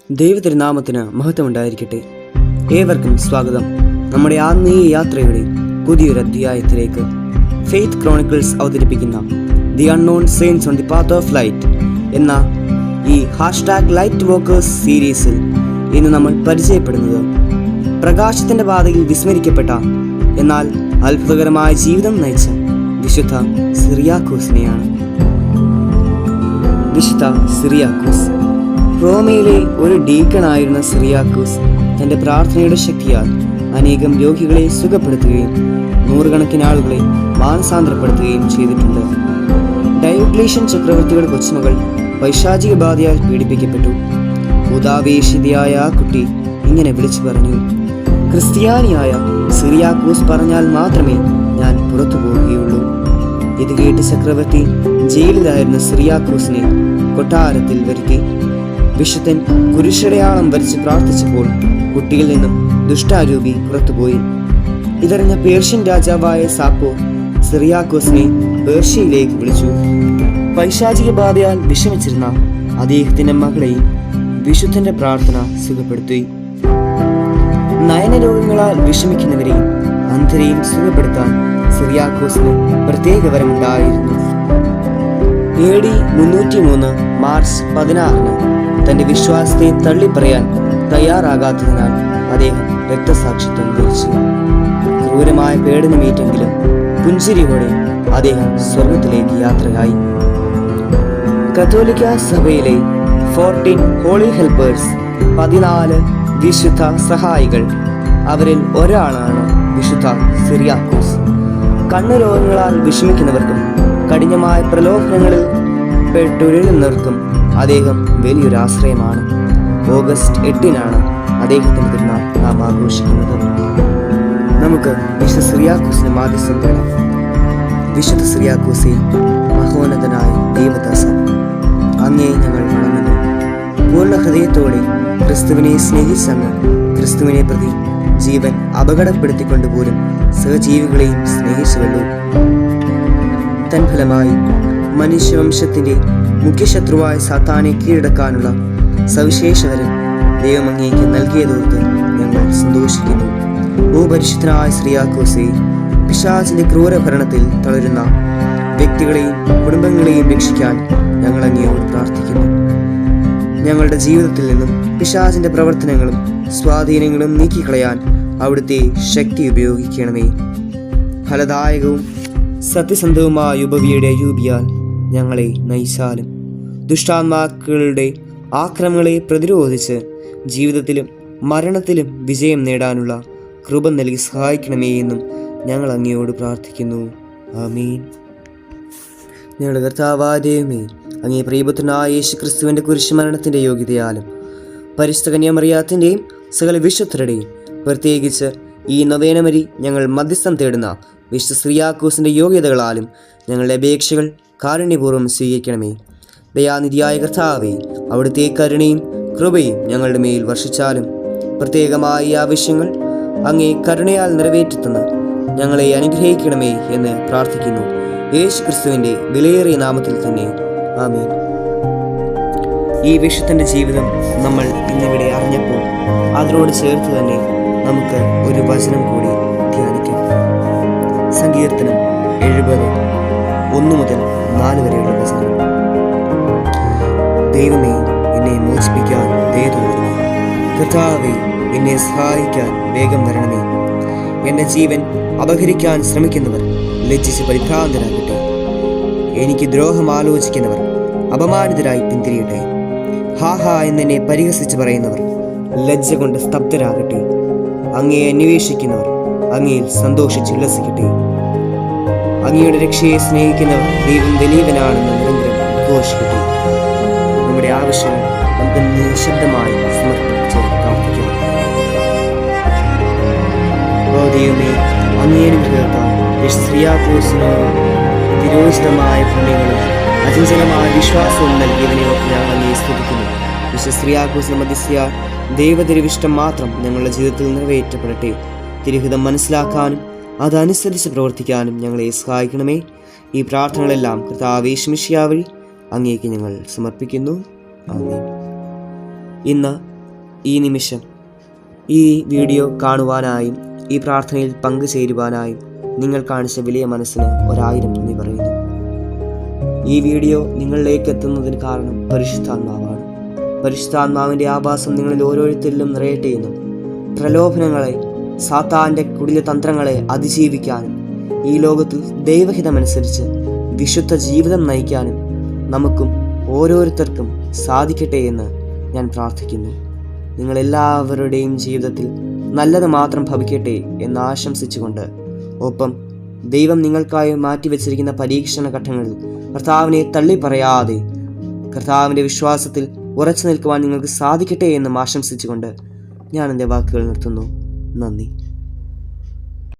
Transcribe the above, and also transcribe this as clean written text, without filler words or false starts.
ദൈവതിരുനാമത്തിന് മഹത്വമുണ്ടായിരിക്കട്ടെ. ഏവർക്കും സ്വാഗതം നമ്മുടെ ആത്മീയ യാത്രയുടെ പുതിയൊരു അധ്യായത്തിലേക്ക്. ഫെയ്ത്ത് ക്രോണിക്കിൾസ് അവതരിപ്പിക്കുന്ന the unknown saints on the path of light എന്ന ഈ #ലൈറ്റ് വോക്കേഴ്സ് സീരീസിൽ ഇന്ന് നമ്മൾ പരിചയപ്പെടുന്നത് പ്രകാശത്തിന്റെ പാതയിൽ വിസ്മരിക്കപ്പെട്ട എന്നാൽ അത്ഭുതകരമായ ജീവിതം നയിച്ച വിശുദ്ധ സിറിയാക്കോസിനെയാണ്. വിശുദ്ധ സിറിയാക്കോസ് റോമയിലെ ഒരു ഡീക്കണായിരുന്ന സിറിയാക്കോസ് തൻ്റെ പ്രാർത്ഥനയുടെ ശക്തിയാൽ അനേകം രോഗികളെ സുഖപ്പെടുത്തുകയും നൂറുകണക്കിന് ആളുകളെ മാനസാന്തരപ്പെടുത്തുകയും ചെയ്തിട്ടുണ്ട്. ഡയോക്ലീഷ്യൻ ചക്രവർത്തിയുടെ കൊച്ചുമകൾ പൈശാചിക ബാധയാൽ പീഡിപ്പിക്കപ്പെട്ടു. ഉദാവേശിതയായ ആ കുട്ടി ഇങ്ങനെ വിളിച്ചു പറഞ്ഞു, ക്രിസ്ത്യാനിയായ സിറിയാക്കോസ് പറഞ്ഞാൽ മാത്രമേ ഞാൻ പുറത്തു പോവുകയുള്ളൂ. ഇത് കേട്ട് ചക്രവർത്തി ജയിലിലായിരുന്ന സിറിയാക്കോസിനെ കൊട്ടാരത്തിൽ വരുത്തി. വിശുദ്ധൻ കുരിശടയാളം വരച്ച് പ്രാർത്ഥിച്ചപ്പോൾ കുട്ടിയിൽ നിന്നും ദുഷ്ടാരൂപി പുറത്തുപോയി. ഇതറിഞ്ഞ പേർഷ്യൻ രാജാവായ സാപ്പോ സിറിയാക്കോസിനെ പേർഷ്യയിലേക്ക് വിളിച്ചു. പൈശാചിക ബാധയാൽ വിഷമിച്ചിരുന്ന അദ്ദേഹത്തിന്റെ മകളെയും വിശുദ്ധന്റെ പ്രാർത്ഥന സുഖപ്പെടുത്തി. നയനരോഗങ്ങളാൽ വിഷമിക്കുന്നവരെയും അന്ധരെയും സുഖപ്പെടുത്താൻ സിറിയാക്കോസിന് പ്രത്യേക വരമുണ്ടായിരുന്നു. AD 303 മാർച്ച് 16 തന്റെ വിശ്വാസത്തെ തള്ളിപ്പറയാൻ തയ്യാറാകാത്തതിനാൽ അദ്ദേഹം രക്തസാക്ഷിത്വം വഹിച്ചു. ക്രൂരമായ പീഡനമേറ്റെങ്കിലും പുഞ്ചിരിയോടെ അദ്ദേഹം സ്വർഗത്തിലേക്ക് യാത്രയായി. കത്തോലിക്ക സഭയിലെ 14 ഹോളി ഹെൽപ്പേഴ്സ്, 14 വിശുദ്ധ സഹായികൾ, അവരിൽ ഒരാളാണ് വിശുദ്ധ സിറിയാക്കോസ്. കണ്ണുരോഗങ്ങളാൽ വിഷമിക്കുന്നവർക്കും കഠിനമായ പ്രലോഭനങ്ങളിൽ പെട്ടുഴലുന്നവർക്കും അദ്ദേഹം വലിയൊരു ആശ്രയമാണ്. ഓഗസ്റ്റ് 8 അദ്ദേഹത്തിന്റെ തിരുനാൾ നാം ആഘോഷിക്കുന്നത്. നമുക്ക് വിശുദ്ധ സിറിയാക്കോസിന് മാധ്യസ്ഥം തേടാം. വിശുദ്ധ സിറിയാക്കോസെ, മഹോന്നതനായ ദൈവദാസ, അങ്ങേ ഞങ്ങൾ വണങ്ങുന്നു. പൂർണ്ണ ഹൃദയത്തോടെ ക്രിസ്തുവിനെ സ്നേഹിച്ചങ്ങ് ക്രിസ്തുവിനെ പ്രതി ജീവൻ അപകടപ്പെടുത്തിക്കൊണ്ടുപോലും സഹജീവികളെയും സ്നേഹിച്ചുവല്ലോ. തൻഫലമായി മനുഷ്യവംശത്തിന്റെ മുഖ്യശത്രുവായ സാത്താനെ കീഴടക്കാനുള്ള സവിശേഷതരം ദൈവം അങ്ങേക്ക് നൽകിയതോർത്ത് ഞങ്ങൾ സന്തോഷിക്കുന്നു. ഓ പരിശുദ്ധനായ സിറിയാക്കോസെ, പിശാചിന്റെ ക്രൂരഭരണത്തിൽ തളരുന്ന വ്യക്തികളെയും കുടുംബങ്ങളെയും രക്ഷിക്കാൻ ഞങ്ങൾ അങ്ങയോട് പ്രാർത്ഥിക്കുന്നു. ഞങ്ങളുടെ ജീവിതത്തിൽ നിന്നും പിശാചിന്റെ പ്രവർത്തനങ്ങളും സ്വാധീനങ്ങളും നീക്കിക്കളയാൻ അവിടുത്തെ ശക്തി ഉപയോഗിക്കണമേ. ഫലദായകവും സത്യസന്ധവുമായ ഉപവിയുടെ അയൂപിയാൽ ഞങ്ങളെ നയിച്ചാലും ദുഷ്ടാത്മാക്കളുടെ ആക്രമണങ്ങളെ പ്രതിരോധിച്ച് ജീവിതത്തിലും മരണത്തിലും വിജയം നേടാനുള്ള കൃപ നൽകി സഹായിക്കണമേ എന്നും ഞങ്ങൾ അങ്ങയോട് പ്രാർത്ഥിക്കുന്നു. ആമീൻ. ഞങ്ങളുടെ കർത്താവായ ദൈവമേ, അങ്ങേ പ്രിയപുത്രനായ യേശു ക്രിസ്തുവിൻ്റെ കുരിശുമരണത്തിൻ്റെ യോഗ്യതയാലും പരിശുദ്ധ കന്യാമറിയാത്തിൻ്റെയും സകല വിശുദ്ധരുടെയും പ്രത്യേകിച്ച് ഈ നൊവേനമരി ഞങ്ങൾ മധ്യസ്ഥം തേടുന്ന വിശുദ്ധ സിറിയാക്കോസിൻ്റെ യോഗ്യതകളാലും ഞങ്ങളുടെ അപേക്ഷകൾ കാരുണ്യപൂർവ്വം സ്വീകരിക്കണമേ. ദയാനിധിയായ കർത്താവേ, അവിടുത്തെ കരുണയും കൃപയും ഞങ്ങളുടെ മേൽ വർഷിച്ചാലും പ്രത്യേകമായ ഈ ആവശ്യങ്ങൾ അങ്ങേ കരുണയാൽ നിറവേറ്റുന്ന ഞങ്ങളെ അനുഗ്രഹിക്കണമേ എന്ന് പ്രാർത്ഥിക്കുന്നു. യേശു ക്രിസ്തുവിൻ്റെ വിലയേറിയ നാമത്തിൽ തന്നെ, ആമേൻ. ഈ വിശുദ്ധൻ്റെ ജീവിതം നമ്മൾ ഇന്നിവിടെ അറിഞ്ഞപ്പോൾ അതിനോട് ചേർത്ത് തന്നെ നമുക്ക് ഒരു വചനം കൂടി ധ്യാനിക്കാം. സങ്കീർത്തനം 70 1 മുതൽ 4 വരെയുള്ള വചനം. ദൈവമേ, എന്നെ മോചിപ്പിക്കാൻ ദയ തോന്നണമേ. കർത്താവേ, എന്നെ സഹായിക്കാൻ വേഗം വരണമേ. എൻ്റെ ജീവൻ അപഹരിക്കാൻ ശ്രമിക്കുന്നവർ ലജ്ജിച്ച് പരിഭ്രാന്തരാകട്ടെ. എനിക്ക് ദ്രോഹം ആലോചിക്കുന്നവർ അപമാനിതരായി പിന്തിരിയട്ടെ. ഹാഹാ എന്നെ പരിഹസിച്ച് പറയുന്നവർ ലജ്ജ കൊണ്ട് സ്തബ്ധരാകട്ടെ. അങ്ങയെ അന്വേഷിക്കുന്നവർ അങ്ങയിൽ സന്തോഷിച്ചുല്ലസിക്കട്ടെ. അങ്ങയുടെ രക്ഷയെ സ്നേഹിക്കുന്നവർ ദൈവം വലിയവനാണെന്ന് നിരന്തരം ഘോഷിക്കട്ടെ. നമ്മുടെ ആവശ്യം നമുക്ക് നിശബ്ദമായി സമർപ്പിച്ച് പ്രാർത്ഥിക്കാം. ഓ ദൈവമേ, അങ്ങേ അനുഗ്രഹത്താൽ സിറിയാക്കോസിന് വിരോചിതമായ പുണ്യങ്ങളും അചഞ്ചലമായ വിശ്വാസവും നൽകിയതിനെയൊക്കെ ഞാൻ അങ്ങയെ സ്തുതിക്കുന്നു. വിശുദ്ധ സിറിയാക്കോസിന്റെ മധ്യസ്ഥയാൽ ദൈവതിരുവിഷ്ടം മാത്രം ഞങ്ങളുടെ ജീവിതത്തിൽ നിറവേറ്റപ്പെടട്ടെ. തിരുഹിതം മനസ്സിലാക്കാനും അതനുസരിച്ച് പ്രവർത്തിക്കാനും ഞങ്ങളെ സഹായിക്കണമേ. ഈ പ്രാർത്ഥനകളെല്ലാം കർത്താവ് യേശു മിശിഹാ വഴി അങ്ങേക്ക് ഞങ്ങൾ സമർപ്പിക്കുന്നു. ആമേൻ. ഇന്ന് ഈ നിമിഷം ഈ വീഡിയോ കാണുവാനായും ഈ പ്രാർത്ഥനയിൽ പങ്കുചേരുവാനായും നിങ്ങൾ കാണിച്ച വലിയ മനസ്സിന് 1000 നന്ദി പറയുന്നു. ഈ വീഡിയോ നിങ്ങളിലേക്ക് എത്തുന്നതിന് കാരണം പരിശുദ്ധാത്മാവാണ്. പരിശുദ്ധാത്മാവിൻ്റെ ആഭാസം നിങ്ങളിൽ ഓരോരുത്തരിലും നിറയട്ടെ എന്നും പ്രലോഭനങ്ങളെ, സാത്താൻ്റെ കുടില തന്ത്രങ്ങളെ അതിജീവിക്കാനും ഈ ലോകത്തിൽ ദൈവഹിതമനുസരിച്ച് വിശുദ്ധ ജീവിതം നയിക്കാനും നമുക്കും ഓരോരുത്തർക്കും സാധിക്കട്ടെ എന്ന് ഞാൻ പ്രാർത്ഥിക്കുന്നു. നിങ്ങളെല്ലാവരുടെയും ജീവിതത്തിൽ നല്ലത് മാത്രം ഭവിക്കട്ടെ എന്ന് ആശംസിച്ചുകൊണ്ട്, ഒപ്പം ദൈവം നിങ്ങൾക്കായി മാറ്റിവെച്ചിരിക്കുന്ന പരീക്ഷണ ഘട്ടങ്ങളിൽ കർത്താവിനെ തള്ളിപ്പറയാതെ കർത്താവിൻ്റെ വിശ്വാസത്തിൽ ഉറച്ചു നിൽക്കുവാൻ നിങ്ങൾക്ക് സാധിക്കട്ടെ എന്നും ആശംസിച്ചുകൊണ്ട് ഞാൻ എൻ്റെ വാക്കുകൾ നിർത്തുന്നു. നന്ദി.